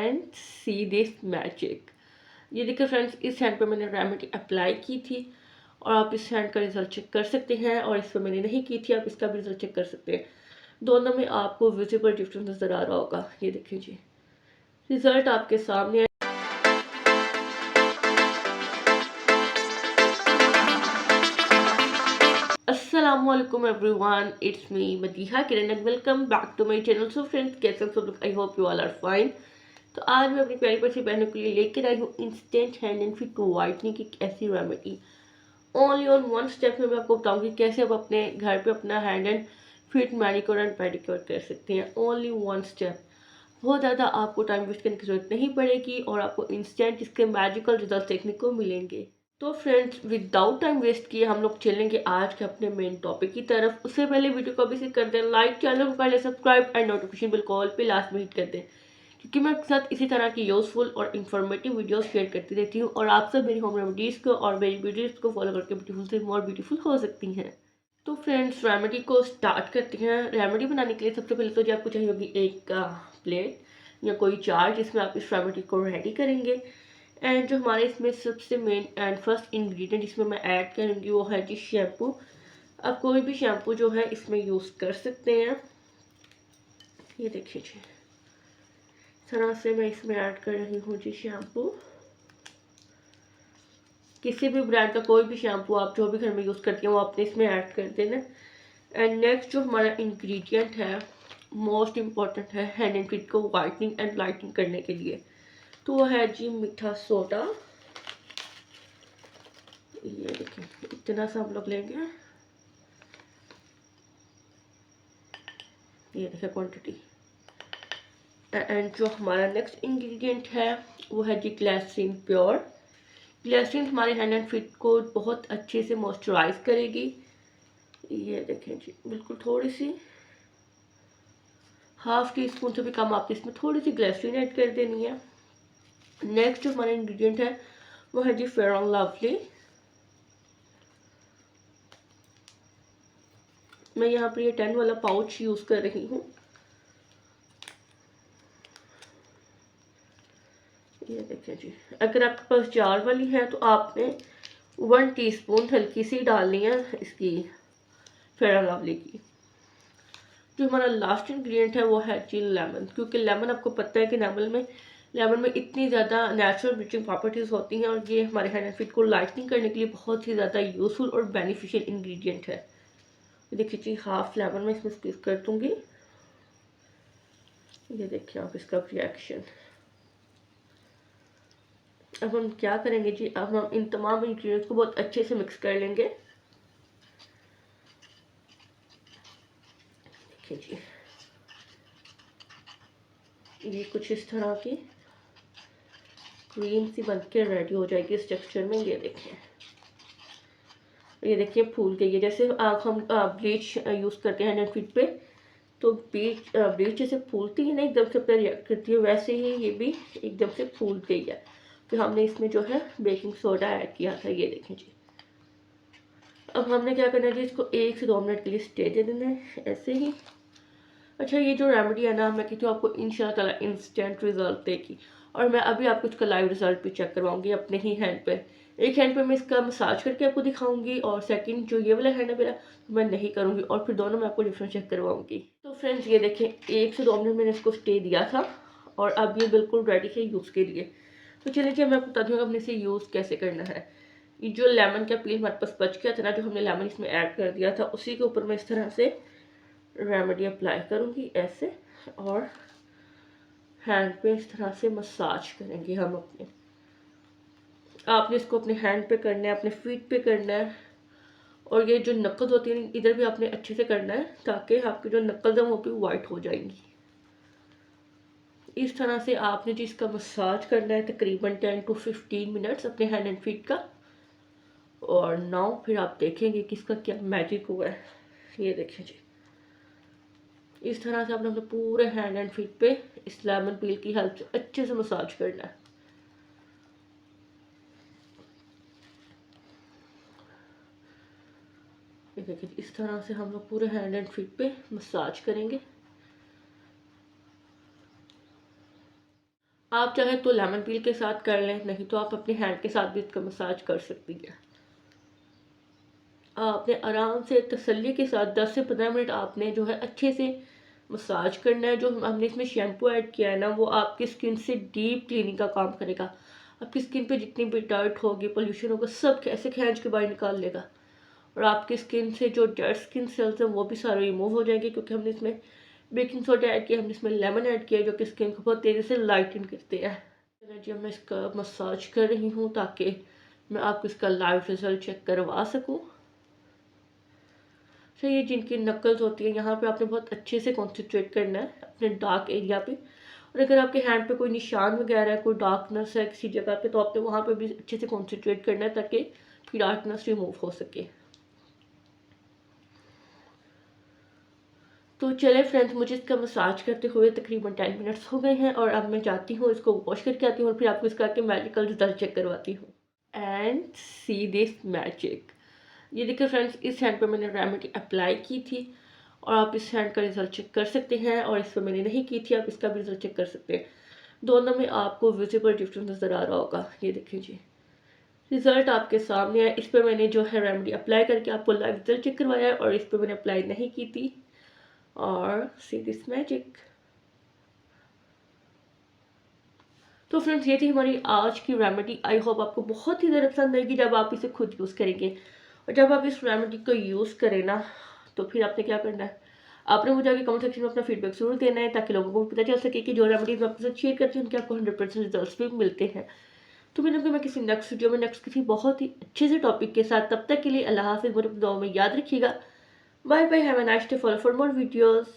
And see this magic. ये देखिए friends, इस हैंड पे मैंने रेमेडी अप्लाई की थी और आप इस हैंड का रिजल्ट चेक कर सकते हैं, और इस पे मैंने नहीं की थी, आप इसका भी रिजल्ट चेक कर सकते हैं। दोनों में आपको विजिबल डिफरेंस नज़र आ रहा होगा। ये देखिए जी, रिजल्ट आपके सामने है। अस्सलामुअलैकुम everyone, it's me Madiha Kiran and welcome back to my channel. So friends, कैसे सब लोग? I hope you all are fine. तो आज मैं अपनी प्यारी बच्ची बहनों के लिए लेकर आई हूँ instant hand and feet whitening की ऐसी remedy. Only on one step में मैं आपको बताऊंगी कैसे आप अपने घर पे अपना hand and feet manicure and pedicure कर सकते हैं। Only one step. बहुत ज़्यादा आपको टाइम वेस्ट करने की जरूरत नहीं पड़ेगी और आपको इंस्टेंट इसके मैजिकल रिजल्ट देखने को मिलेंगे। तो फ्रेंड्स, विदाउट टाइम वेस्ट किए हम लोग चलेंगे आज के अपने मेन टॉपिक की तरफ। उससे पहले वीडियो को अभी से कर दें लाइक, चैनल को कर लें subscribe and notification bell call पे लास्ट में हिट कर दें, क्योंकि मैं आपके साथ इसी तरह की यूजफुल और इन्फॉर्मेटिव वीडियोस शेयर करती रहती हूँ और आप सब मेरी होम रेमेडीज़ को और मेरी वीडियोज़ को फॉलो करके ब्यूटीफुल से मोर ब्यूटीफुल हो सकती हैं। तो फ्रेंड्स, रेमेडी को स्टार्ट करते हैं। रेमेडी बनाने के लिए सबसे पहले तो जी आपको चाहिए होगी एक प्लेट या कोई जार जिसमें आप इस रेमेडी को रेडी करेंगे। एंड जो हमारे इसमें सबसे मेन एंड फर्स्ट इंग्रेडिएंट जिसमें मैं ऐड करूँगी वो है जी शैम्पू। आप कोई भी शैम्पू जो है इसमें यूज़ कर सकते हैं। ये देखिए जी, इस तरह से मैं इसमें ऐड कर रही हूँ जी शैम्पू। किसी भी ब्रांड का कोई भी शैम्पू आप जो भी घर में यूज़ करती हैं वो आपने इसमें ऐड कर देना। एंड नेक्स्ट जो हमारा इंग्रेडिएंट है, मोस्ट इम्पॉर्टेंट है हैंड एंड फीट को वाइटनिंग एंड लाइटनिंग करने के लिए, तो वो है जी मीठा सोडा। ये देखिए, इतना सा हम लोग लेंगे। ये देखिए क्वांटिटी। एंड जो हमारा नेक्स्ट इंग्रेडिएंट है वो है जी ग्लिसरीन प्योर। ग्लिसरीन हमारे हैंड एंड फीट को बहुत अच्छे से मॉइस्चराइज करेगी। ये देखें जी, बिल्कुल थोड़ी सी, हाफ टी स्पून से भी कम आपको इसमें थोड़ी सी ग्लिसरीन ऐड कर देनी है। नेक्स्ट जो हमारा इंग्रेडिएंट है वो है जी फेयर एंड लवली। मैं यहाँ पर ये 10 वाला पाउच यूज़ कर रही हूँ। ये देखें जी, अगर आपके पास जार वाली है तो आपने 1 टीस्पून हल्की सी डालनी है इसकी फेयर एंड लवली की। जो हमारा लास्ट इंग्रेडिएंट है वो है जी लेमन, क्योंकि लेमन आपको पता है कि लेमन में इतनी ज़्यादा नेचुरल ब्लीचिंग प्रॉपर्टीज़ होती हैं और ये हमारे हैंड एंड फीट को लाइटनिंग करने के लिए बहुत ही ज़्यादा यूजफुल और बेनिफिशियल इंग्रेडिएंट है। देखिए जी, हाफ लेमन में इसमें स्क्वीज कर दूंगी। ये देखिए आप इसका रिएक्शन। अब हम क्या करेंगे जी, अब हम इन तमाम इंग्रेडिएंट्स को बहुत अच्छे से मिक्स कर लेंगे। देखिए जी, ये कुछ इस तरह की क्रीम सी बनके रेडी हो जाएगी इस टेक्सचर में। ये देखिए फूल गई है। जैसे हम ब्लीच यूज़ करते हैं हैंड एंड फीट पे, तो ब्लीच जैसे फूलती है ना, एकदम से अपना रिएक्ट करती है, वैसे ही ये भी एकदम से फूल गई है। फिर हमने इसमें जो है बेकिंग सोडा ऐड किया था। ये देखें जी, अब हमने क्या करना है जी, इसको 1 से 2 मिनट के लिए स्टे दे देना है ऐसे ही। अच्छा, ये जो रेमेडी है ना, मैं कहती हूँ आपको इंशाल्लाह ताला इंस्टेंट रिजल्ट देगी, और मैं अभी आपको इसका लाइव रिजल्ट भी चेक करवाऊंगी अपने ही हैंड पे। एक हैंड पे मैं इसका मसाज करके आपको दिखाऊंगी और सेकंड जो ये वाला हैंड है मेरा, मैं नहीं करूँगी, और फिर दोनों में आपको डिफरेंस चेक करवाऊंगी। तो फ्रेंड्स, ये देखें 1 से 2 मिनट मैंने इसको स्टे दिया था और अब ये बिल्कुल रेडी है यूज़ के लिए। तो चलिए कि मैं आपको बता दूँ अपने से यूज़ कैसे करना है। ये जो लेमन का पील हमारे पास बच गया था ना, जो हमने लेमन इसमें ऐड कर दिया था, उसी के ऊपर मैं इस तरह से रेमेडी अप्लाई करूँगी ऐसे, और हैंड पे इस तरह से मसाज करेंगे हम अपने। आपने इसको अपने हैंड पे करना है, अपने फीट पे करना है, और ये जो नक्कल होती है इधर भी आपने अच्छे से करना है, ताकि आपकी जो नक्कल है वो भी वाइट हो जाएंगी। इस तरह से आपने जी इसका मसाज करना है तकरीबन 10 to 15 मिनट्स अपने हैंड एंड फीट का। और नाउ फिर आप देखेंगे कि इसका क्या मैजिक हुआ है। ये देखें जी, इस तरह से आपने अपने पूरे हैंड एंड फीट पे इस लेमन पील की हेल्प से अच्छे से मसाज करना है। ये देखिए, इस तरह से हम लोग पूरे हैंड एंड फीट पे मसाज करेंगे। आप चाहें तो लेमन पील के साथ कर लें, नहीं तो आप अपने हैंड के साथ भी इसका मसाज कर सकती हैं। आपने आराम से तसल्ली के साथ 10 से 15 मिनट आपने जो है अच्छे से मसाज करना है। जो हमने इसमें शैम्पू ऐड किया है ना, वो आपकी स्किन से डीप क्लीनिंग का काम करेगा। आपकी स्किन पे जितनी भी डर्ट होगी, पोल्यूशन होगा, सब ऐसे खींच के बाहर निकाल लेगा। और आपकी स्किन से जो डेड स्किन सेल्स हैं वो भी सारे रिमूव हो जाएंगे, क्योंकि हमने इसमें बेकिंग सोडा ऐड किया, हमने इसमें लेमन ऐड किया, जो कि स्किन को बहुत तेज़ी से लाइटन करते हैं। जी मैं इसका मसाज कर रही हूँ ताकि मैं आपको इसका लाइव रिजल्ट चेक करवा सकूँ। तो ये जिनकी नकल्स होती है, यहाँ पे आपने बहुत अच्छे से कॉन्सेंट्रेट करना है अपने डार्क एरिया पे। और अगर आपके हैंड पे कोई निशान वगैरह है, कोई डार्कनेस है किसी जगह पे, तो आपने वहाँ पे भी अच्छे से कॉन्सेंट्रेट करना है ताकि फिर डार्कनेस रिमूव हो सके। तो चले फ्रेंड्स, मुझे इसका मसाज करते हुए तकरीबन 10 मिनट्स हो गए हैं, और अब मैं जाती हूँ इसको वॉश करके आती हूँ और फिर आपको इसका के मेडिकल रिजल्ट चेक करवाती हूँ। And see this magic. ये देखिए फ्रेंड्स, इस हैंड पे मैंने रेमेडी अप्लाई की थी, और आप इस हैंड का रिजल्ट चेक कर सकते हैं, और इस पर मैंने नहीं की थी, आप इसका भी रिजल्ट चेक कर सकते हैं। दोनों में आपको विजिबल डिफरेंस नज़र आ रहा होगा। ये देखिए जी, रिजल्ट आपके सामने है। इस पर मैंने जो है रेमेडी अप्लाई करके आपको लाइव रिजल्ट चेक करवाया है, और इस पर मैंने अप्लाई नहीं की थी। और सी दिस मैजिक। तो फ्रेंड्स, ये थी हमारी आज की रेमेडी। आई होप आपको बहुत ही ज़्यादा पसंद आएगी जब आप इसे खुद यूज़ करेंगे। और जब आप इस रेमेडी को यूज़ करें ना, तो फिर आपने क्या करना है, आपने मुझे आगे कमेंट सेक्शन में अपना फीडबैक जरूर देना है, ताकि लोगों को पता चल सके कि जो रेमेडीज मैं आपके साथ शेयर करती हूँ उनके आपको 100% रिजल्ट भी मिलते हैं। तो मैं किसी नेक्स्ट वीडियो में नेक्स्ट किसी बहुत ही अच्छे से टॉपिक के साथ, तब तक के लिए अल्लाह हाफिज़। मुझे दुआ में याद रखिएगा। Bye bye, have a nice day, follow for more videos.